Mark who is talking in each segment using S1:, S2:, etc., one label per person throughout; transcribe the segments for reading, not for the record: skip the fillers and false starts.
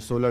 S1: 16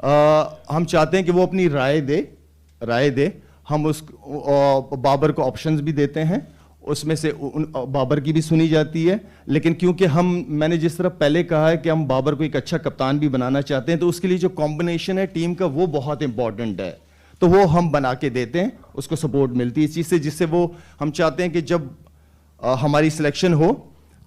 S1: ہم چاہتے ہیں کہ وہ اپنی رائے دے. ہم اس بابر کو آپشنز بھی دیتے ہیں, اس میں سے بابر کی بھی سنی جاتی ہے, لیکن کیونکہ میں نے جس طرح پہلے کہا ہے کہ ہم بابر کو ایک اچھا کپتان بھی بنانا چاہتے ہیں, تو اس کے لیے جو کمبینیشن ہے ٹیم کا وہ بہت امپورٹنٹ ہے, تو وہ ہم بنا کے دیتے ہیں, اس کو سپورٹ ملتی ہے اس چیز سے, جس سے وہ ہم چاہتے ہیں کہ جب ہماری سلیکشن ہو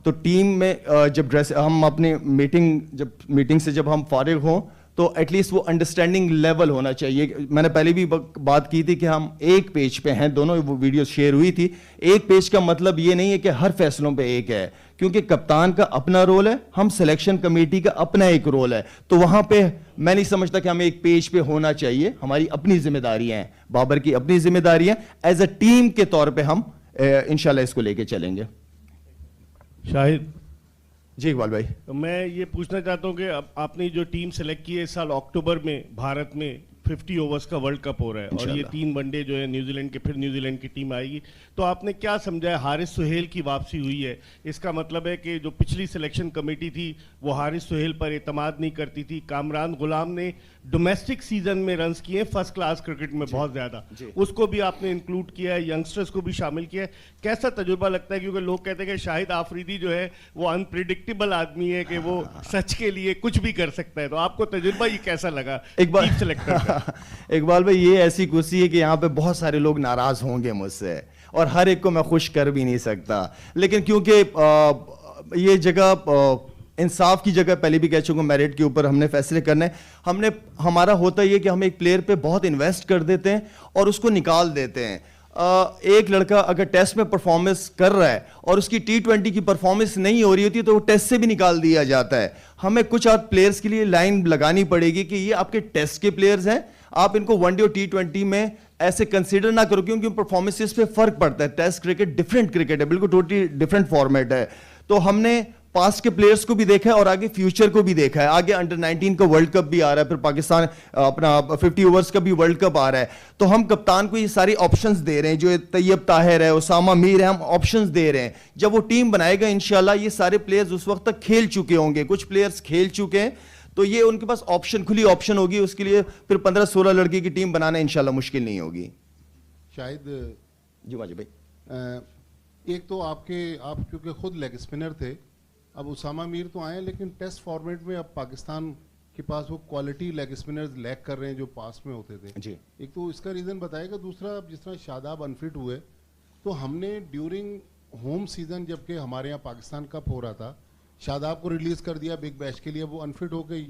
S1: تو ٹیم میں جب ہم اپنے میٹنگ سے جب ہم فارغ ہوں تو ایٹ لیسٹ وہ انڈرسٹینڈنگ لیول ہونا چاہیے. میں نے پہلے بھی بات کی تھی کہ ہم ایک پیج پہ ہیں, دونوں وہ ویڈیو شیئر ہوئی تھی. ایک پیج کا مطلب یہ نہیں ہے کہ ہر فیصلوں پہ ایک ہے, کیونکہ کپتان کا اپنا رول ہے, ہم سلیکشن کمیٹی کا اپنا ایک رول ہے, تو وہاں پہ میں نہیں سمجھتا کہ ہمیں ایک پیج پہ ہونا چاہیے. ہماری اپنی ذمہ داریاں ہیں, بابر کی اپنی ذمہ داریاں, ایز اے ٹیم کے طور پہ ہم انشاءاللہ اس کو لے کے چلیں گے.
S2: شاہد
S1: جی اقبال بھائی,
S2: میں یہ پوچھنا چاہتا ہوں کہ آپ نے جو ٹیم سلیکٹ کی ہے اس سال اکتوبر میں بھارت میں 50 اوورز کا ورلڈ کپ ہو رہا ہے, اور یہ 3 ون ڈے جو ہے نیوزی لینڈ کے, پھر نیوزی لینڈ کی ٹیم آئے گی, تو آپ نے کیا سمجھا ہے حارث سہیل کی واپسی ہوئی ہے, اس کا مطلب ہے کہ جو پچھلی سلیکشن کمیٹی تھی وہ حارث سہیل پر اعتماد نہیں کرتی تھی. کامران غلام نے ڈومیسٹک سیزن میں رنز کیے فرسٹ کلاس کرکٹ میں بہت زیادہ, اس کو بھی آپ نے انکلوڈ کیا ہے, ینگسٹرز کو بھی شامل کیا ہے. کیسا تجربہ لگتا ہے, کیونکہ لوگ کہتے ہیں کہ شاہد آفریدی جو ہے وہ انپریڈکٹیبل آدمی ہے کہ وہ سچ کے لیے کچھ بھی کر سکتا ہے, تو آپ کو تجربہ یہ کیسا لگا ٹیم سلیکٹر کا؟
S1: اقبال بھائی, یہ ایسی کرسی ہے کہ یہاں پہ بہت سارے لوگ ناراض ہوں گے مجھ سے, اور ہر ایک کو میں خوش کر بھی نہیں سکتا, لیکن کیونکہ یہ جگہ انصاف کی جگہ, پہلے بھی کہہ چکا ہوں, میرٹ کے اوپر ہم نے فیصلے کرنے, ہمارا ہوتا یہ کہ ہم ایک پلیئر پہ بہت انویسٹ کر دیتے ہیں اور اس کو نکال دیتے ہیں. ایک لڑکا اگر ٹیسٹ میں پرفارمنس کر رہا ہے اور اس کی T20 کی پرفارمنس نہیں ہو رہی ہوتی تو وہ ٹیسٹ سے بھی نکال دیا جاتا ہے. ہمیں کچھ پلیئرز کے لیے لائن لگانی پڑے گی کہ یہ آپ کے ٹیسٹ کے پلیئرز ہیں, آپ ان کو ون ڈے اور T20 میں ایسے کنسیڈر نہ کرو, کیونکہ پرفارمنسز پہ فرق پڑتا ہے. ٹیسٹ کرکٹ ڈفرینٹ کرکٹ ہے, بالکل ٹوٹلی ڈفرینٹ فارمیٹ ہے. تو ہم نے پاسٹ کے پلیئرز کو بھی دیکھا ہے اور آگے فیوچر کو بھی دیکھا ہے. آگے انڈر 19 کا ورلڈ کپ بھی آ رہا ہے, پھر پاکستان اپنا 50 اوورز کا بھی ورلڈ کپ آ رہا ہے, تو ہم کپتان کو یہ ساری آپشنز دے رہے ہیں. جو طیب طاہر ہے, اسامہ میر ہے, ہم آپشنز دے رہے ہیں. جب وہ ٹیم بنائے گا انشاءاللہ یہ سارے پلیئرز اس وقت تک کھیل چکے ہوں گے, کچھ پلیئرز کھیل چکے ہیں, تو یہ ان کے پاس آپشن, کھلی آپشن ہوگی. اس کے لیے پھر 15-16 لڑکے کی ٹیم بنانا انشاءاللہ مشکل نہیں ہوگی.
S3: شاہد
S1: جی واجب بھائی,
S3: ایک تو آپ کیونکہ خود لیگ اسپنر تھے, اب اسامہ میر تو آئے ہیں, لیکن ٹیسٹ فارمیٹ میں اب پاکستان کے پاس وہ کوالٹی لیگ اسپنرز لیک کر رہے ہیں جو پاس میں ہوتے تھے.
S1: جی
S3: ایک تو اس کا ریزن بتائے گا. دوسرا, جس طرح شاداب انفٹ ہوئے, تو ہم نے ڈیورنگ ہوم سیزن جبکہ ہمارے یہاں پاکستان کپ ہو رہا تھا, شاداب کو ریلیز کر دیا بگ بیش کے لیے, وہ انفٹ ہو کے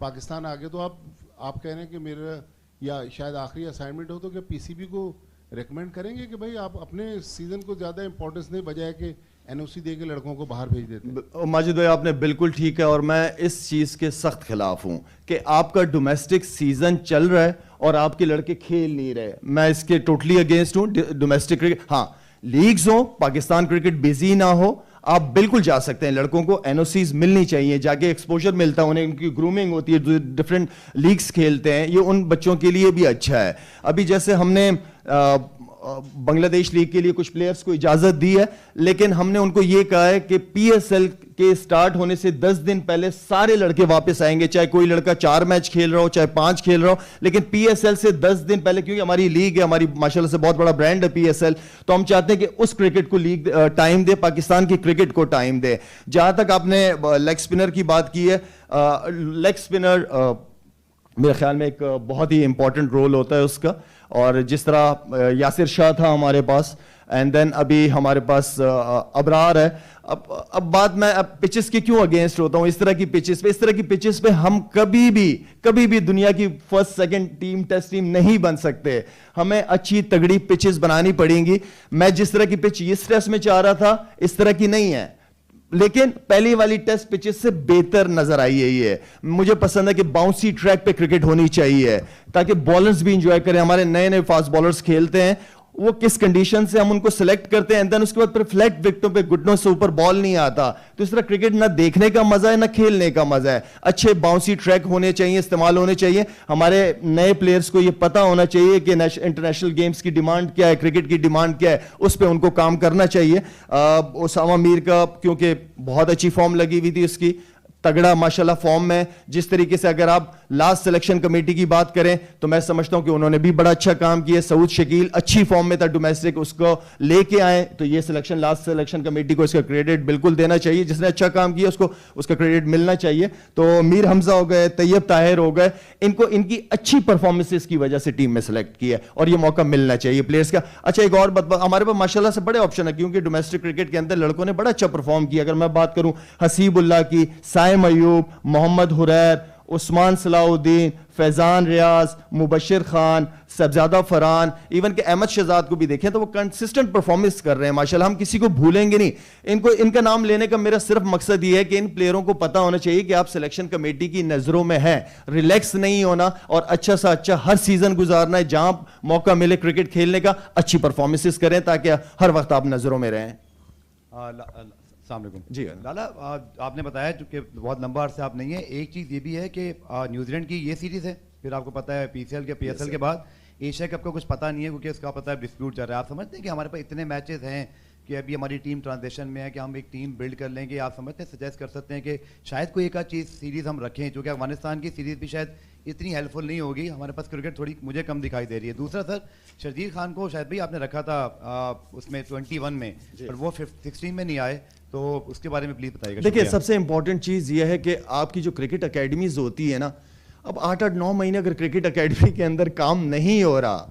S3: پاکستان آ گئے. تو آپ کہہ رہے ہیں کہ میرا یا شاید آخری اسائنمنٹ ہو, تو کیا پی سی بی کو ریکمینڈ کریں گے کہ بھائی آپ اپنے سیزن کو زیادہ امپورٹنس نہیں, بجائے کہ این او سی دے کے لڑکوں کو باہر بھیج دیتے ہیں؟
S1: ماجد بھائی آپ نے بالکل ٹھیک ہے, اور میں اس چیز کے سخت خلاف ہوں کہ آپ کا ڈومیسٹک سیزن چل رہا ہے اور آپ کے لڑکے کھیل نہیں رہے. میں اس کے ٹوٹلی اگینسٹ ہوں. ڈومیسٹک کرکٹ, ہاں لیگز ہوں, پاکستان کرکٹ بزی نہ ہو, آپ بالکل جا سکتے ہیں. لڑکوں کو این او سیز ملنی چاہیے, جا کے ایکسپوجر ملتا ہے انہیں, ان کی گرومنگ ہوتی ہے, ڈفرینٹ لیگز کھیلتے ہیں, یہ ان بچوں کے لیے بھی اچھا ہے. ابھی جیسے ہم نے بنگلہ دیش لیگ کے لیے کچھ پلیئرز کو اجازت دی ہے, لیکن ہم نے ان کو یہ کہا ہے کہ پی ایس ایل کے سٹارٹ ہونے سے 10 دن پہلے سارے لڑکے واپس آئیں گے, چاہے کوئی لڑکا 4 میچ کھیل رہا ہو, چاہے 5 کھیل رہا ہو, لیکن پی ایس ایل سے 10 دن پہلے, کیونکہ ہماری لیگ ہے, ہماری ماشاءاللہ سے بہت بڑا برانڈ ہے پی ایس ایل, تو ہم چاہتے ہیں کہ اس کرکٹ کو لیگ ٹائم دے, پاکستان کی کرکٹ کو ٹائم دے. جہاں تک آپ نے لیگ اسپنر کی بات کی ہے, لیگ اسپنر میرے خیال میں ایک بہت ہی امپورٹنٹ رول ہوتا ہے اس کا, اور جس طرح یاسر شاہ تھا ہمارے پاس, اینڈ دین ابھی ہمارے پاس ابرار ہے. اب بات میں پچز کی کیوں اگینسٹ ہوتا ہوں, اس طرح کی پچز پہ ہم کبھی بھی دنیا کی first second team test team نہیں بن سکتے. ہمیں اچھی تگڑی پچز بنانی پڑیں گی. میں جس طرح کی پچ اس ٹیسٹ میں چاہ رہا تھا اس طرح کی نہیں ہے, لیکن پہلی والی ٹیسٹ پچز سے بہتر نظر آئی ہے. یہ مجھے پسند ہے کہ باؤنسی ٹریک پہ کرکٹ ہونی چاہیے تاکہ بالرز بھی انجوائے کریں. ہمارے نئے فاسٹ بالرز کھیلتے ہیں, وہ کس کنڈیشن سے ہم ان کو سلیکٹ کرتے ہیں, دین اس کے بعد پھر فلیٹ وکٹوں پہ گھٹنوں سے اوپر بال نہیں آتا. تو اس طرح کرکٹ نہ دیکھنے کا مزہ ہے نہ کھیلنے کا مزہ ہے. اچھے باؤنسی ٹریک ہونے چاہیے, استعمال ہونے چاہیے. ہمارے نئے پلیئرز کو یہ پتا ہونا چاہیے کہ انٹرنیشنل گیمز کی ڈیمانڈ کیا ہے, کرکٹ کی ڈیمانڈ کیا ہے, اس پہ ان کو کام کرنا چاہیے. اسامہ میر کا کیونکہ بہت اچھی فارم لگی ہوئی تھی اس کی, تگڑا ماشاءاللہ فارم میں, جس طریقے سے اگر آپ لاسٹ سلیکشن کمیٹی کی بات کریں تو میں سمجھتا ہوں کہ انہوں نے بھی بڑا اچھا کام کیا. سعود شکیل اچھی فارم میں تھا ڈومیسٹک, اس کو لے کے آئے, تو یہ سلیکشن لاسٹ سلیکشن کمیٹی کو اس کا کریڈٹ بالکل دینا چاہیے. جس نے اچھا کام کیا اس کو اس کا کریڈٹ ملنا چاہیے. تو میر حمزہ ہو گئے, طیب طاہر ہو گئے, ان کی اچھی پرفارمنسز کی وجہ سے ٹیم میں سلیکٹ کیا ہے, اور یہ موقع ملنا چاہیے پلیئرز کا. اچھا ایک اور بات, ہمارے پاس ماشاءاللہ سے بڑے آپشن ہے, کیونکہ ڈومیسٹک کرکٹ کے اندر لڑکوں نے بڑا اچھا پرفارم کیا. اگر میں بات کروں حسیب اللہ کی, سائم ایوب, محمد حریر, عثمان صلاح الدین, فیضان ریاض, مبشر خان, سبزادہ فرحان, ایون کہ احمد شہزاد کو بھی دیکھیں تو وہ کنسسٹنٹ پرفارمنس کر رہے ہیں ماشاءاللہ. ہم کسی کو بھولیں گے نہیں. ان کا نام لینے کا میرا صرف مقصد یہ ہے کہ ان پلیئروں کو پتا ہونا چاہیے کہ آپ سلیکشن کمیٹی کی نظروں میں ہیں. ریلیکس نہیں ہونا اور اچھا سا اچھا ہر سیزن گزارنا ہے. جہاں موقع ملے کرکٹ کھیلنے کا اچھی پرفارمنسز کریں تاکہ ہر وقت آپ نظروں میں رہیں.
S4: السلام علیکم.
S1: جی
S4: لالا, آپ نے بتایا چونکہ بہت لمبا عرصہ آپ نہیں ہیں, ایک چیز یہ بھی ہے کہ نیوزی لینڈ کی یہ سیریز ہے, پھر آپ کو پتا ہے پی ایس ایل کے بعد ایشیا کپ کا کچھ پتہ نہیں ہے کیونکہ اس کا پتہ ہے ڈسپیوٹ چل رہا ہے. آپ سمجھتے ہیں کہ ہمارے پاس اتنے میچز ہیں کہ ابھی ہماری ٹیم ٹرانزیشن میں ہے کہ ہم ایک ٹیم بلڈ کر لیں گے؟ آپ سمجھتے ہیں, سجیسٹ کر سکتے ہیں کہ شاید کوئی ایک آدھ چیز سیریز ہم رکھیں, چونکہ افغانستان کی سیریز بھی شاید اتنی ہیلپ فل نہیں ہوگی, ہمارے پاس کرکٹ تھوڑی مجھے کم دکھائی دے رہی ہے. دوسرا سر, شرجیل خان کو شاید بھائی آپ نے رکھا تھا اس میں 21 میں, پر وہ 16 میں نہیں آئے, تو اس کے بارے میں پلیز بتائیے گا.
S1: دیکھیں سب سے امپورٹنٹ چیز یہ ہے کہ آپ کی جو کرکٹ اکیڈمیز ہوتی ہے نا, اب 8-9 مہینے اگر کرکٹ اکیڈمی کے اندر کام نہیں ہو رہا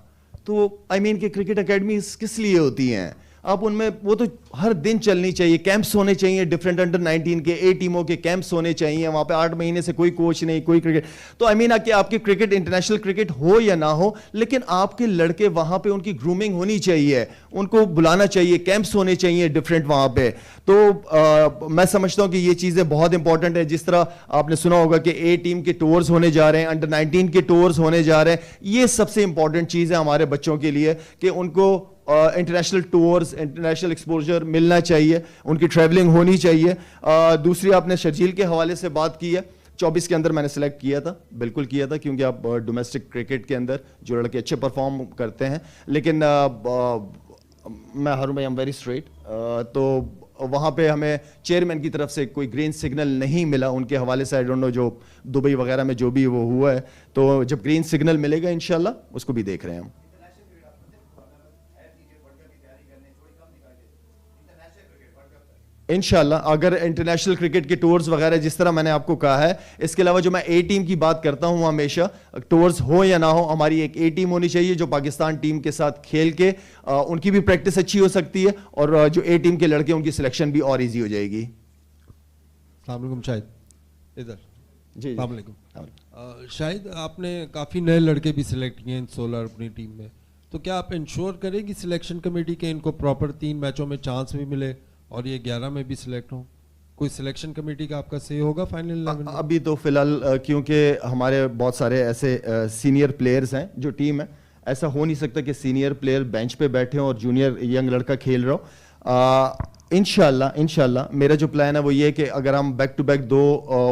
S1: تو کہ کرکٹ اکیڈمیز کس لیے ہوتی ہیں؟ آپ ان میں وہ تو ہر دن چلنی چاہیے, کیمپس ہونے چاہیے, ڈفرینٹ انڈر 19 کے A ٹیموں کے کیمپس ہونے چاہیے. وہاں پہ 8 مہینے سے کوئی کوچ نہیں, کوئی کرکٹ. تو کہ آپ کی کرکٹ انٹرنیشنل کرکٹ ہو یا نہ ہو, لیکن آپ کے لڑکے وہاں پہ ان کی گرومنگ ہونی چاہیے, ان کو بلانا چاہیے, کیمپس ہونے چاہیے ڈفرینٹ وہاں پہ. تو میں سمجھتا ہوں کہ یہ چیزیں بہت امپورٹنٹ ہیں. جس طرح آپ نے سنا ہوگا کہ A ٹیم کے ٹورز ہونے جا رہے ہیں, انڈر 19 کے ٹورز ہونے جا رہے ہیں. یہ سب سے امپورٹنٹ چیز ہے ہمارے بچوں کے لیے کہ ان کو انٹرنیشنل ٹورز, انٹرنیشنل ایکسپوجر ملنا چاہیے, ان کی ٹریولنگ ہونی چاہیے. دوسری آپ نے شرجیل کے حوالے سے بات کی ہے, 24 کے اندر میں نے سلیکٹ کیا تھا, بالکل کیا تھا, کیونکہ آپ ڈومیسٹک کرکٹ کے اندر جو لڑکے اچھے پرفارم کرتے ہیں. لیکن میں ہارون بھائی ایم ویری اسٹریٹ, تو وہاں پہ ہمیں چیئرمین کی طرف سے کوئی گرین سگنل نہیں ملا ان کے حوالے سے. آئی ڈونٹ نو جو دبئی وغیرہ میں جو بھی وہ ہوا ہے, تو جب گرین سگنل ملے گا انشاءاللہ اس کو بھی دیکھ رہے ہیں ہم. انشاءاللہ اگر انٹرنیشنل کرکٹ کے ٹورز وغیرہ جس طرح میں نے آپ کو کہا ہے, اس کے علاوہ جو میں A ٹیم کی بات کرتا ہوں ہمیشہ, ٹورز ہو یا نہ ہو, ہماری ایک A ٹیم ہونی چاہیے جو پاکستان ٹیم کے ساتھ کھیل کے ان کی بھی پریکٹس اچھی ہو سکتی ہے, اور جو A ٹیم کے لڑکے ان کی سلیکشن بھی اور ایزی ہو جائے گی.
S5: السلام علیکم. شاہد ادھر.
S1: جی
S5: السلام علیکم. شاہد, آپ نے کافی نئے لڑکے بھی سلیکٹ کیے ہیں 16 اپنی ٹیم میں, تو کیا آپ انشور کریں گی سلیکشن کمیٹی کے ان کو پراپر 3 میچوں میں چانس بھی ملے اور یہ 11 میں بھی سلیکٹ ہوں؟ کوئی سلیکشن کمیٹی کا آپ کا صحیح ہوگا فائنل 11 میں؟
S1: ابھی تو فی الحال کیونکہ ہمارے بہت سارے ایسے سینئر پلیئرز ہیں جو ٹیم ہے, ایسا ہو نہیں سکتا کہ سینئر پلیئر بینچ پہ بیٹھے ہوں اور جونیئر ینگ لڑکا کھیل رہا ہو. انشاءاللہ میرا جو پلان ہے وہ یہ ہے کہ اگر ہم back to back 2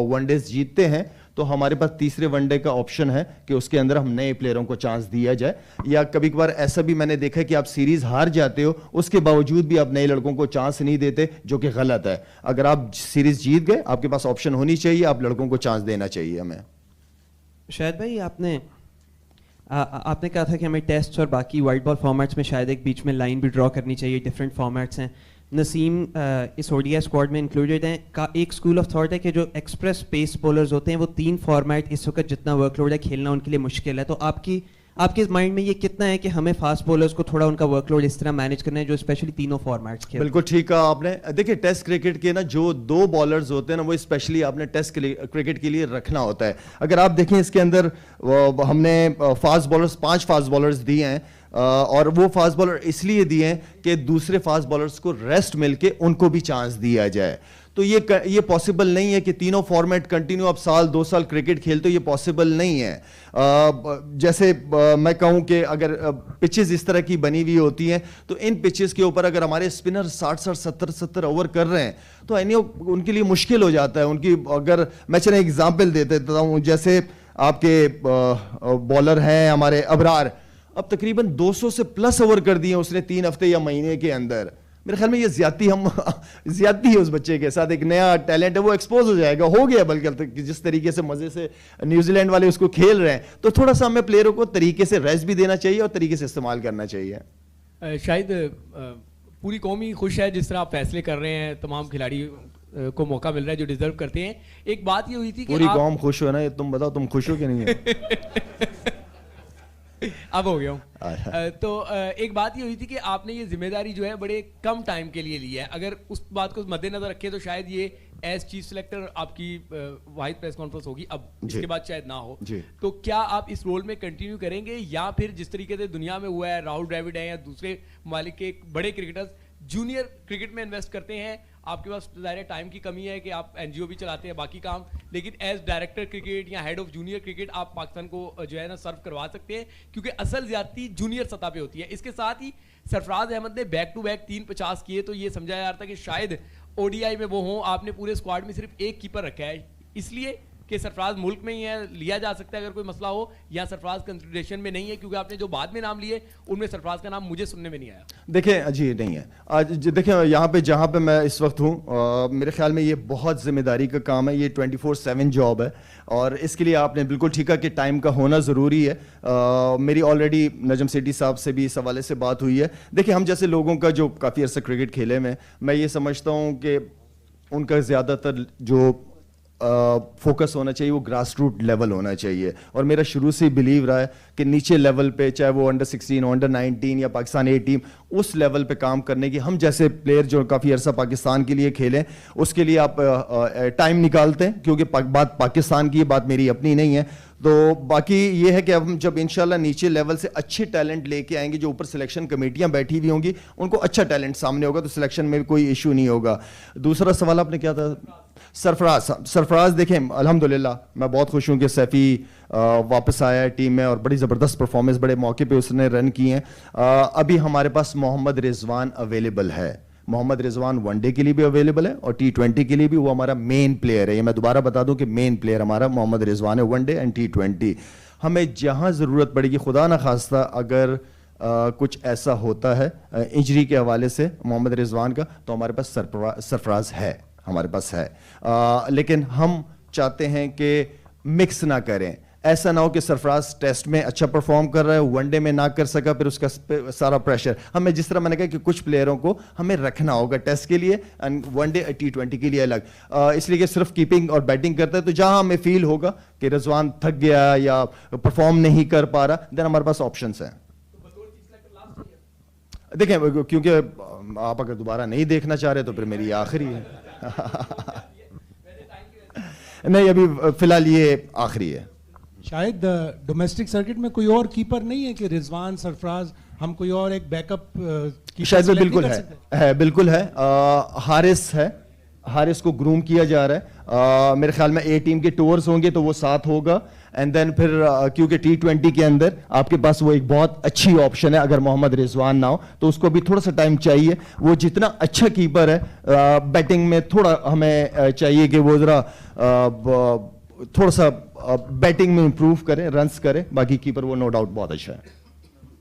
S1: one days جیتتے ہیں تو ہمارے پاس تیسرے ون ڈے کا آپشن ہے کہ اس کے اندر ہم نئے پلیئروں کو چانس دیا جائے. یا کبھی کبھار ایسا بھی میں نے دیکھا کہ آپ سیریز ہار جاتے ہو, اس کے باوجود بھی آپ نئے لڑکوں کو چانس نہیں دیتے, جو کہ غلط ہے. اگر آپ سیریز جیت گئے آپ کے پاس آپشن ہونی چاہیے, آپ لڑکوں کو چانس دینا چاہیے ہمیں.
S6: شاید بھائی آپ نے کہا تھا کہ ہمیں ٹیسٹ اور باقی وائٹ بال فارمیٹس میں شاید ایک بیچ میں لائن بھی ڈرا کرنی چاہیے, ڈفرینٹ فارمیٹس ہیں. نسیم اس اوڈی اسکواڈ میں انکلوڈیڈ ہیں. ایک اسکول آف تھاٹ ہے کہ جو ایکسپریس پیس بولرز ہوتے ہیں وہ 3 فارمیٹ اس وقت جتنا ورک لوڈ ہے کھیلنا ان کے لیے مشکل ہے. تو آپ کے مائنڈ میں یہ کتنا ہے کہ ہمیں فاسٹ بولرز کو تھوڑا ان کا ورک لوڈ اس طرح مینیج کرنا ہے جو اسپیشلی تینوں فارمیٹس کھیلیں؟ بالکل
S1: ٹھیک کہا آپ نے. دیکھیں ٹیسٹ کرکٹ کے نا جو 2 بالرز ہوتے ہیں نا وہ اسپیشلی آپ نے ٹیسٹ کرکٹ کے لیے رکھنا ہوتا ہے. اگر آپ دیکھیں اس کے اندر ہم نے فاسٹ بالرز 5 فاسٹ بالرز دیے ہیں, اور وہ فاسٹ بالر اس لیے دیے ہیں کہ دوسرے فاسٹ بالرز کو ریسٹ مل کے ان کو بھی چانس دیا جائے. تو یہ پاسبل نہیں ہے کہ تینوں فارمیٹ کنٹینیو اب 1-2 سال کرکٹ کھیلتے, یہ پاسبل نہیں ہے. جیسے میں کہوں کہ اگر پچز اس طرح کی بنی ہوئی ہوتی ہیں تو ان پچز کے اوپر اگر ہمارے اسپنر 60-70 اوور کر رہے ہیں تو ان کے لیے مشکل ہو جاتا ہے. ان کی اگر میں چلیں ایگزامپل دے دیتا ہوں, جیسے آپ کے بالر ہیں ہمارے ابرار, اب تقریباً 200 سے پلس اوور کر دیے اس نے 3 ہفتے یا مہینے کے اندر. میرے خیال میں یہ زیادتی ہے اس بچے کے ساتھ. ایک نیا ٹیلنٹ ہے, وہ ایکسپوز ہو جائے گا, ہو گیا بلکہ جس طریقے سے مزے سے نیوزی لینڈ والے اس کو کھیل رہے ہیں, تو تھوڑا سا ہمیں پلیئروں کو طریقے سے ریسٹ بھی دینا چاہیے اور طریقے سے استعمال کرنا چاہیے.
S7: شاید پوری قوم ہی خوش ہے جس طرح آپ فیصلے کر رہے ہیں, تمام کھلاڑی کو موقع مل رہا ہے جو ڈیزرو کرتے ہیں. ایک بات یہ ہوئی تھی کہ
S1: پوری قوم خوش ہو نا, تم بتاؤ تم خوش ہو کہ نہیں ہو؟
S7: اب ہو گیا ہوں. تو ایک بات یہ ہوئی تھی کہ آپ نے یہ ذمہ داری جو ہے بڑے کم ٹائم کے لیے لی ہے. اگر اس بات کو مد نظر رکھے تو شاید یہ ایز چیف سلیکٹر آپ کی واحد پریس کانفرنس ہوگی, اب اس کے بعد شاید نہ ہو. تو کیا آپ اس رول میں کنٹینیو کریں گے, یا پھر جس طریقے سے دنیا میں ہوا ہے, راہل ڈراوڈ ہیں یا دوسرے ممالک کے بڑے کرکٹرز جونیئر کرکٹ میں انویسٹ کرتے ہیں, آپ کے پاس ظاہر ٹائم کی کمی ہے کہ آپ این جی او بھی چلاتے ہیں باقی کام, لیکن ایز ڈائریکٹر کرکٹ یا ہیڈ آف جونیئر کرکٹ آپ پاکستان کو جو ہے نا سرو کروا سکتے ہیں, کیونکہ اصل زیادتی جونیئر سطح پہ ہوتی ہے. اس کے ساتھ ہی سرفراز احمد نے بیک ٹو بیک 350 کیے, تو یہ سمجھا جا رہا تھا کہ شاید او ڈی آئی میں وہ ہوں. آپ نے پورے اسکواڈ میں صرف ایک کیپر رکھا ہے, اس لیے کہ سرفراز ملک میں ہی ہے, لیا جا سکتا ہے اگر کوئی مسئلہ ہو, یا سرفراز کنسیڈریشن میں نہیں ہے, کیونکہ آپ نے جو بعد میں نام لیے ان میں سرفراز کا نام مجھے سننے میں نہیں آیا.
S1: دیکھیں جی نہیں ہے آج, دیکھیں یہاں پہ جہاں پہ میں اس وقت ہوں, میرے خیال میں یہ بہت ذمہ داری کا کام ہے, یہ 24/7 جاب ہے, اور اس کے لیے آپ نے بالکل ٹھیک ہے کہ ٹائم کا ہونا ضروری ہے. میری آلریڈی نجم سیٹھی صاحب سے بھی اس حوالے سے بات ہوئی ہے. دیکھیں ہم جیسے لوگوں کا جو کافی عرصہ کرکٹ کھیلے میں یہ سمجھتا ہوں کہ ان کا زیادہ تر جو فوکس ہونا چاہیے وہ گراس روٹ لیول ہونا چاہیے, اور میرا شروع سے ہی بلیو رہا ہے کہ نیچے لیول پہ, چاہے وہ انڈر 16, انڈر 19 یا پاکستان اے ٹیم, اس لیول پہ کام کرنے کی, ہم جیسے پلیئر جو کافی عرصہ پاکستان کے لیے کھیلیں اس کے لیے آپ ٹائم نکالتے ہیں, کیونکہ بات پاکستان کی, بات میری اپنی نہیں ہے. تو باقی یہ ہے کہ اب ہم جب انشاءاللہ نیچے لیول سے اچھے ٹیلنٹ لے کے آئیں گے, جو اوپر سلیکشن کمیٹیاں بیٹھی ہوئی ہوں گی ان کو اچھا ٹیلنٹ سامنے ہوگا, تو سلیکشن میں کوئی ایشو نہیں ہوگا. دوسرا سوال آپ نے کیا تھا؟ سرفراز دیکھیں الحمدللہ میں بہت خوش ہوں کہ سیفی واپس آیا ہے ٹیم میں, اور بڑی زبردست پرفارمنس بڑے موقع پہ اس نے رن کی ہیں. ابھی ہمارے پاس محمد رضوان اویلیبل ہے. محمد رضوان ون ڈے کے لیے بھی اویلیبل ہے اور T20 کے لیے بھی, وہ ہمارا مین پلیئر ہے. یہ میں دوبارہ بتا دوں کہ مین پلیئر ہمارا محمد رضوان ہے, ون ڈے اینڈ T20. ہمیں جہاں ضرورت پڑے گی, خدا نہ خواستہ اگر کچھ ایسا ہوتا ہے انجری کے حوالے سے محمد رضوان کا, تو ہمارے پاس سرفراز ہے, ہمارے پاس ہے. لیکن ہم چاہتے ہیں کہ مکس نہ کریں. ایسا نہ ہو کہ سرفراز ٹیسٹ میں اچھا پرفارم کر رہا ہے, ون ڈے میں نہ کر سکا, پھر اس کا سارا پریشر ہمیں, جس طرح میں نے کہا کہ کچھ پلیئروں کو ہمیں رکھنا ہوگا ٹیسٹ کے لیے اینڈ ون ڈے T20 کے لیے الگ, اس لیے کہ صرف کیپنگ اور بیٹنگ کرتا ہے. تو جہاں ہمیں فیل ہوگا کہ رضوان تھک گیا یا پرفارم نہیں کر پا رہا, دین ہمارے پاس آپشنس ہیں. دیکھیں کیونکہ آپ اگر دوبارہ نہیں دیکھنا چاہ رہے تو پھر میری آخری ہے. نہیں ابھی فی الحال یہ آخری ہے.
S8: شاید ڈومیسٹک سرکٹ میں کوئی اور کیپر نہیں ہے کہ رضوان, سرفراز, ہم کوئی اور ایک بیک اپ
S1: شاید بالکل ہے, بالکل ہے. حارث ہے, حارث کو گروم کیا جا رہا ہے. میرے خیال میں اے ٹیم کے ٹورز ہوں گے تو وہ ساتھ ہوگا, اینڈ دین پھر کیونکہ T20 کے اندر آپ کے پاس وہ ایک بہت اچھی آپشن ہے. اگر محمد رضوان نہ ہو تو اس کو بھی تھوڑا سا ٹائم چاہیے. وہ جتنا اچھا کیپر ہے, بیٹنگ میں تھوڑا ہمیں چاہیے کہ وہ ذرا تھوڑا سا بیٹنگ میں امپروو کرے, رنس کرے. باقی کیپر وہ نو ڈاؤٹ بہت اچھا ہے.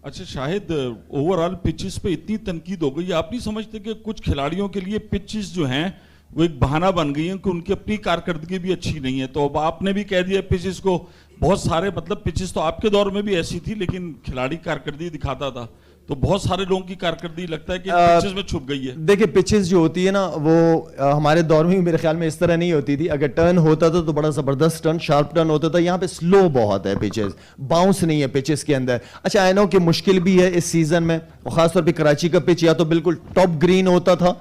S9: اچھا شاہد, اوور آل پچز پہ اتنی تنقید ہو گئی, آپ نہیں سمجھتے کہ کچھ کھلاڑیوں کے لیے پچز جو ہیں وہ ایک بہانہ بن گئی ہیں کہ ان کی اپنی کارکردگی بھی اچھی نہیں ہے؟ تو اب آپ نے بھی کہہ دیا پچز کو, بہت سارے مطلب پچز تو آپ کے دور میں بھی ایسی تھی لیکن کھلاڑی کارکردگی دکھاتا تھا, تو بہت سارے لوگوں کی کارکردگی لگتا ہے کہ پچز میں چھپ گئی ہے.
S1: دیکھیں پچز جو ہوتی ہے نا وہ ہمارے دور میں میرے خیال میں اس طرح نہیں ہوتی تھی. اگر ٹرن ہوتا تھا تو بڑا زبردست ٹرن, شارپ ٹرن ہوتا تھا. یہاں پہ سلو بہت ہے پچز, باؤنس نہیں ہے پچز کے اندر. اچھا آئی نو کہ مشکل بھی ہے اس سیزن میں, خاص طور پہ کراچی کا پچ یا تو بالکل ٹاپ گرین ہوتا تھا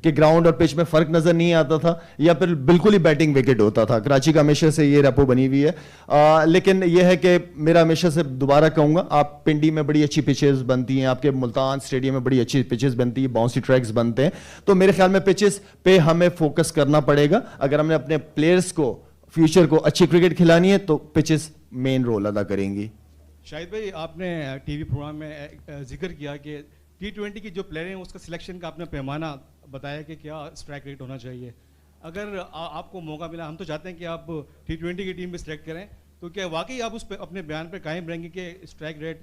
S1: کہ گراؤنڈ اور پچ میں فرق نظر نہیں آتا تھا, یا پھر بالکل ہی بیٹنگ وکٹ ہوتا تھا. کراچی کا ہمیشہ سے یہ ریپو بنی ہوئی ہے. لیکن یہ ہے کہ میرا ہمیشہ سے دوبارہ کہوں گا, آپ پنڈی میں بڑی اچھی پچز بنتی ہیں, آپ کے ملتان اسٹیڈیم میں بڑی اچھی پچز بنتی ہیں, باؤنسی ٹریکس بنتے ہیں. تو میرے خیال میں پچز پہ ہمیں فوکس کرنا پڑے گا. اگر ہم نے اپنے پلیئرس کو فیوچر کو اچھی کرکٹ کھلانی ہے تو پچز مین رول ادا کریں گی.
S10: شاہد بھائی, آپ نے ٹی وی پروگرام میں ذکر کیا کہ T20 کی جو پلیئر ہیں اس کا سلیکشن کا آپ نے پیمانہ بتایا کہ کیا اسٹرائک ریٹ ہونا چاہیے. اگر آپ کو موقع ملا, ہم تو چاہتے ہیں کہ آپ T20 کی ٹیم میں سلیکٹ کریں, تو کیا واقعی آپ اس پہ اپنے بیان پہ قائم رہیں گے کہ اسٹرائک ریٹ